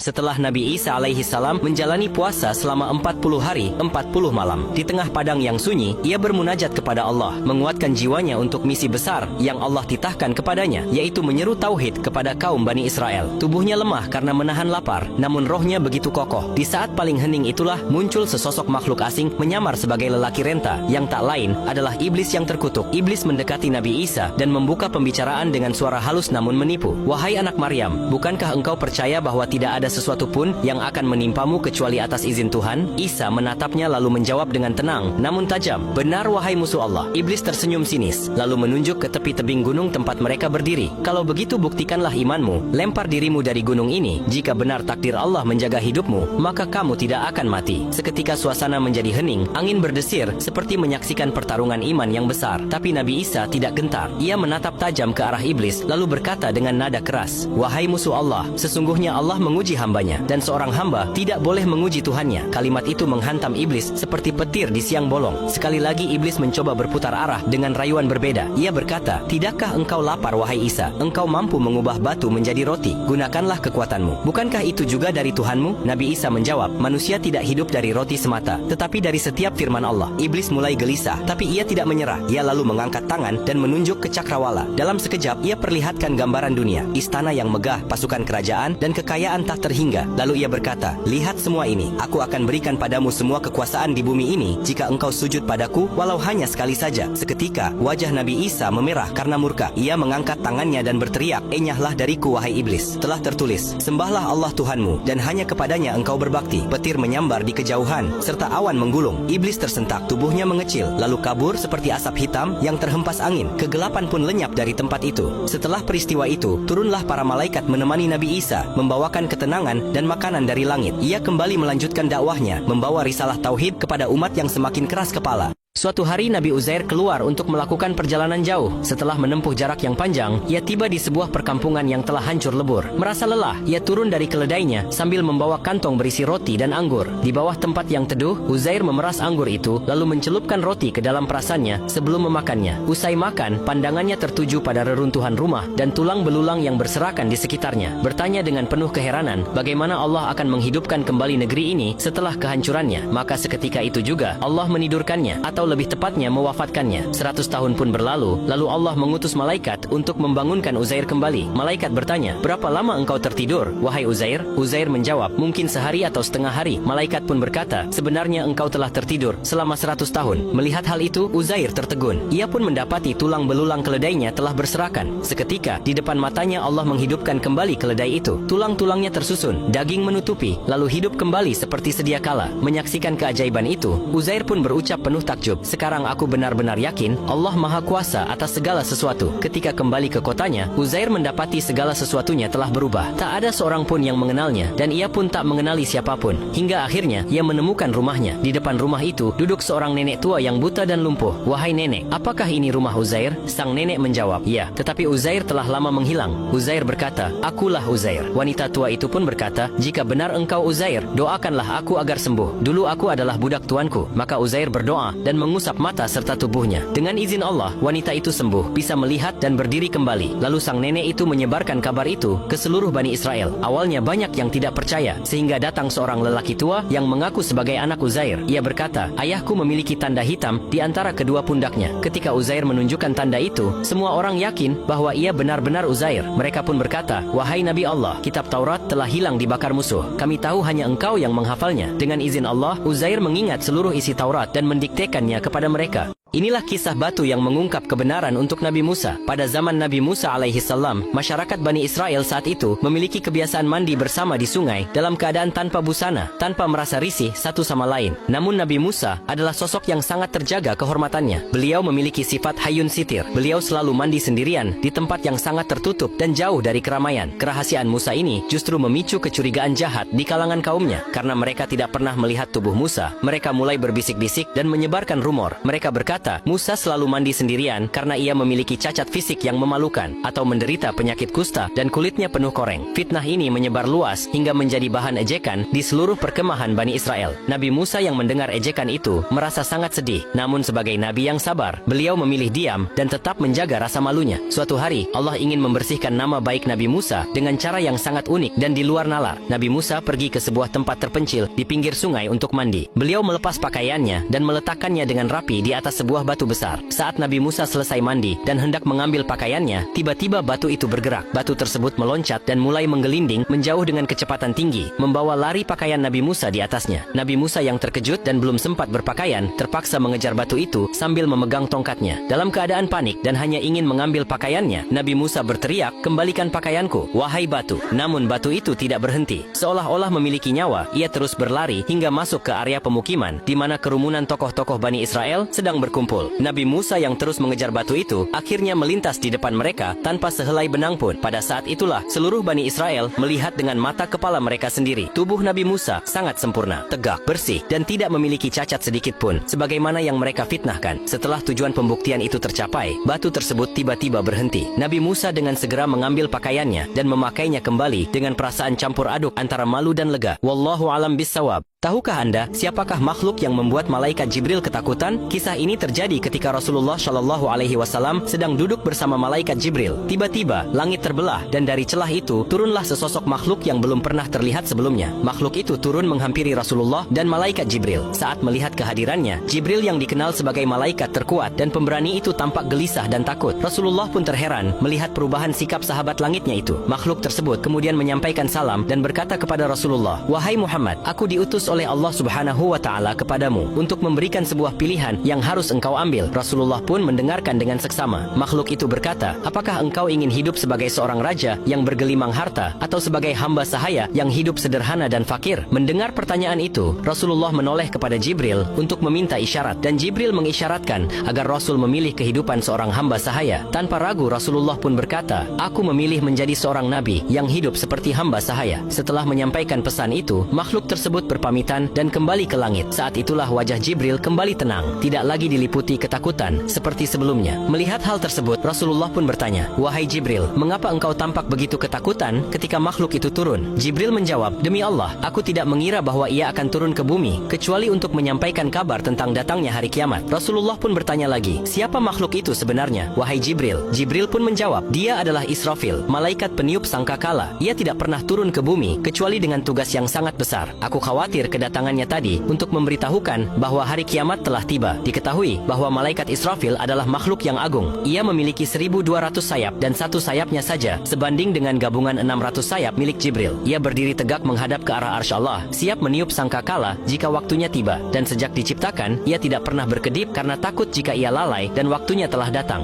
Setelah Nabi Isa alaihi salam menjalani puasa selama 40 hari, 40 malam, di tengah padang yang sunyi, ia bermunajat kepada Allah, menguatkan jiwanya untuk misi besar yang Allah titahkan kepadanya, yaitu menyeru tauhid kepada kaum Bani Israel. Tubuhnya lemah karena menahan lapar, namun rohnya begitu kokoh. Di saat paling hening itulah muncul sesosok makhluk asing menyamar sebagai lelaki renta, yang tak lain adalah iblis yang terkutuk. Iblis mendekati Nabi Isa dan membuka pembicaraan dengan suara halus namun menipu. "Wahai anak Maryam, bukankah engkau percaya bahwa tidak ada sesuatu pun yang akan menimpamu kecuali atas izin Tuhan?" Isa menatapnya lalu menjawab dengan tenang namun tajam, "Benar wahai musuh Allah." Iblis tersenyum sinis, lalu menunjuk ke tepi tebing gunung tempat mereka berdiri. "Kalau begitu buktikanlah imanmu, lempar dirimu dari gunung ini. Jika benar takdir Allah menjaga hidupmu, maka kamu tidak akan mati." Seketika suasana menjadi hening, angin berdesir seperti menyaksikan pertarungan iman yang besar. Tapi Nabi Isa tidak gentar. Ia menatap tajam ke arah iblis lalu berkata dengan nada keras, "Wahai musuh Allah, sesungguhnya Allah menguji hambanya, dan seorang hamba tidak boleh menguji Tuhannya." Kalimat itu menghantam iblis seperti petir di siang bolong. Sekali lagi iblis mencoba berputar arah dengan rayuan berbeda. Ia berkata, "Tidakkah engkau lapar wahai Isa? Engkau mampu mengubah batu menjadi roti. Gunakanlah kekuatanmu. Bukankah itu juga dari Tuhanmu?" Nabi Isa menjawab, "Manusia tidak hidup dari roti semata, tetapi dari setiap firman Allah." Iblis mulai gelisah, tapi ia tidak menyerah. Ia lalu mengangkat tangan dan menunjuk ke cakrawala. Dalam sekejap ia perlihatkan gambaran dunia, istana yang megah, pasukan kerajaan, dan kekayaan tak terhingga. Lalu ia berkata, "Lihat semua ini, aku akan berikan padamu semua kekuasaan di bumi ini jika engkau sujud padaku walau hanya sekali saja." Seketika wajah Nabi Isa memerah karena murka. Ia mengangkat tangannya dan berteriak, "Enyahlah dariku wahai iblis. Telah tertulis, sembahlah Allah Tuhanmu dan hanya kepadanya engkau berbakti." Petir menyambar di kejauhan serta awan menggulung. Iblis tersentak, tubuhnya mengecil lalu kabur seperti asap hitam yang terhempas angin. Kegelapan pun lenyap dari tempat itu. Setelah peristiwa itu, turunlah para malaikat menemani Nabi Isa, membawakan ketenangan dan makanan dari langit. Ia kembali melanjutkan dakwahnya, membawa risalah tauhid kepada umat yang semakin keras kepala. Suatu hari Nabi Uzair keluar untuk melakukan perjalanan jauh. Setelah menempuh jarak yang panjang, ia tiba di sebuah perkampungan yang telah hancur lebur. Merasa lelah, ia turun dari keledainya sambil membawa kantong berisi roti dan anggur. Di bawah tempat yang teduh, Uzair memeras anggur itu lalu mencelupkan roti ke dalam perasannya sebelum memakannya. Usai makan, pandangannya tertuju pada reruntuhan rumah dan tulang belulang yang berserakan di sekitarnya. Bertanya dengan penuh keheranan, bagaimana Allah akan menghidupkan kembali negeri ini setelah kehancurannya. Maka seketika itu juga Allah menidurkannya, atau lebih tepatnya mewafatkannya. 100 tahun pun berlalu, lalu Allah mengutus malaikat untuk membangunkan Uzair kembali. Malaikat bertanya, "Berapa lama engkau tertidur, wahai Uzair?" Uzair menjawab, "Mungkin sehari atau setengah hari." Malaikat pun berkata, "Sebenarnya engkau telah tertidur selama 100 tahun. Melihat hal itu, Uzair tertegun. Ia pun mendapati tulang belulang keledainya telah berserakan. Seketika, di depan matanya Allah menghidupkan kembali keledai itu. Tulang-tulangnya tersusun, daging menutupi, lalu hidup kembali seperti sedia kala. Menyaksikan keajaiban itu, Uzair pun berucap penuh takjub, "Sekarang aku benar-benar yakin Allah Maha Kuasa atas segala sesuatu." Ketika kembali ke kotanya, Uzair mendapati segala sesuatunya telah berubah. Tak ada seorang pun yang mengenalnya, dan ia pun tak mengenali siapapun. Hingga akhirnya, ia menemukan rumahnya. Di depan rumah itu, duduk seorang nenek tua yang buta dan lumpuh. "Wahai nenek, apakah ini rumah Uzair?" Sang nenek menjawab, "Ya, tetapi Uzair telah lama menghilang." Uzair berkata, "Akulah Uzair." Wanita tua itu pun berkata, "Jika benar engkau Uzair, doakanlah aku agar sembuh. Dulu aku adalah budak tuanku." Maka Uzair berdoa dan mengusap mata serta tubuhnya. Dengan izin Allah, wanita itu sembuh, bisa melihat dan berdiri kembali. Lalu sang nenek itu menyebarkan kabar itu ke seluruh Bani Israel. Awalnya banyak yang tidak percaya, sehingga datang seorang lelaki tua yang mengaku sebagai anak Uzair. Ia berkata, "Ayahku memiliki tanda hitam di antara kedua pundaknya." Ketika Uzair menunjukkan tanda itu, semua orang yakin bahwa ia benar-benar Uzair. Mereka pun berkata, "Wahai Nabi Allah, kitab Taurat telah hilang dibakar musuh. Kami tahu hanya engkau yang menghafalnya." Dengan izin Allah, Uzair mengingat seluruh isi Taurat dan mendiktekannya kepada mereka. Inilah kisah batu yang mengungkap kebenaran untuk Nabi Musa. Pada zaman Nabi Musa alaihi salam, masyarakat Bani Israel saat itu memiliki kebiasaan mandi bersama di sungai dalam keadaan tanpa busana, tanpa merasa risih satu sama lain. Namun Nabi Musa adalah sosok yang sangat terjaga kehormatannya. Beliau memiliki sifat hayyun sitir. Beliau selalu mandi sendirian di tempat yang sangat tertutup dan jauh dari keramaian. Kerahasiaan Musa ini justru memicu kecurigaan jahat di kalangan kaumnya. Karena mereka tidak pernah melihat tubuh Musa, mereka mulai berbisik-bisik dan menyebarkan rumor. Mereka berkata berkata, Musa selalu mandi sendirian karena ia memiliki cacat fisik yang memalukan atau menderita penyakit kusta dan kulitnya penuh koreng. Fitnah ini menyebar luas hingga menjadi bahan ejekan di seluruh perkemahan Bani Israel. Nabi Musa yang mendengar ejekan itu merasa sangat sedih. Namun sebagai nabi yang sabar, beliau memilih diam dan tetap menjaga rasa malunya. Suatu hari, Allah ingin membersihkan nama baik Nabi Musa dengan cara yang sangat unik dan di luar nalar. Nabi Musa pergi ke sebuah tempat terpencil di pinggir sungai untuk mandi. Beliau melepas pakaiannya dan meletakkannya dengan rapi di atas sebuah batu besar. Saat Nabi Musa selesai mandi dan hendak mengambil pakaiannya, tiba-tiba batu itu bergerak. Batu tersebut meloncat dan mulai menggelinding menjauh dengan kecepatan tinggi, membawa lari pakaian Nabi Musa di atasnya. Nabi Musa yang terkejut dan belum sempat berpakaian, terpaksa mengejar batu itu sambil memegang tongkatnya. Dalam keadaan panik dan hanya ingin mengambil pakaiannya, Nabi Musa berteriak, "Kembalikan pakaianku, wahai batu." Namun batu itu tidak berhenti. Seolah-olah memiliki nyawa, ia terus berlari hingga masuk ke area pemukiman, di mana kerumunan tokoh-tokoh Bani Israel sedang berkumpul. Nabi Musa yang terus mengejar batu itu, akhirnya melintas di depan mereka tanpa sehelai benang pun. Pada saat itulah, seluruh Bani Israel melihat dengan mata kepala mereka sendiri. Tubuh Nabi Musa sangat sempurna, tegak, bersih, dan tidak memiliki cacat sedikit pun, sebagaimana yang mereka fitnahkan. Setelah tujuan pembuktian itu tercapai, batu tersebut tiba-tiba berhenti. Nabi Musa dengan segera mengambil pakaiannya dan memakainya kembali dengan perasaan campur aduk antara malu dan lega. Wallahu alam bissawab. Tahukah Anda siapakah makhluk yang membuat malaikat Jibril ketakutan? Kisah ini terjadi ketika Rasulullah Shallallahu Alaihi Wasallam sedang duduk bersama malaikat Jibril. Tiba-tiba langit terbelah dan dari celah itu turunlah sesosok makhluk yang belum pernah terlihat sebelumnya. Makhluk itu turun menghampiri Rasulullah dan malaikat Jibril. Saat melihat kehadirannya, Jibril yang dikenal sebagai malaikat terkuat dan pemberani itu tampak gelisah dan takut. Rasulullah pun terheran melihat perubahan sikap sahabat langitnya itu. Makhluk tersebut kemudian menyampaikan salam dan berkata kepada Rasulullah, "Wahai Muhammad, aku diutus oleh Allah Subhanahu wa Ta'ala kepadamu untuk memberikan sebuah pilihan yang harus engkau ambil." Rasulullah pun mendengarkan dengan seksama. Makhluk itu berkata, "Apakah engkau ingin hidup sebagai seorang raja yang bergelimang harta atau sebagai hamba sahaya yang hidup sederhana dan fakir?" Mendengar pertanyaan itu, Rasulullah menoleh kepada Jibril untuk meminta isyarat dan Jibril mengisyaratkan agar Rasul memilih kehidupan seorang hamba sahaya. Tanpa ragu, Rasulullah pun berkata, "Aku memilih menjadi seorang nabi yang hidup seperti hamba sahaya." Setelah menyampaikan pesan itu, makhluk tersebut berpamitan dan kembali ke langit. Saat itulah wajah Jibril kembali tenang, tidak lagi diliputi ketakutan seperti sebelumnya. Melihat hal tersebut, Rasulullah pun bertanya, "Wahai Jibril, mengapa engkau tampak begitu ketakutan ketika makhluk itu turun?" Jibril menjawab, "Demi Allah, aku tidak mengira bahwa ia akan turun ke bumi, kecuali untuk menyampaikan kabar tentang datangnya hari kiamat." Rasulullah pun bertanya lagi, "Siapa makhluk itu sebenarnya, wahai Jibril?" Jibril pun menjawab, "Dia adalah Israfil, malaikat peniup sangkakala. Ia tidak pernah turun ke bumi, kecuali dengan tugas yang sangat besar. Aku khawatir kedatangannya tadi untuk memberitahukan bahwa hari kiamat telah tiba." Diketahui bahwa malaikat Israfil adalah makhluk yang agung. Ia memiliki 1200 sayap dan satu sayapnya saja sebanding dengan gabungan 600 sayap milik Jibril. Ia berdiri tegak menghadap ke arah arsy Allah, siap meniup sangkakala jika waktunya tiba. Dan sejak diciptakan, ia tidak pernah berkedip karena takut jika ia lalai dan waktunya telah datang.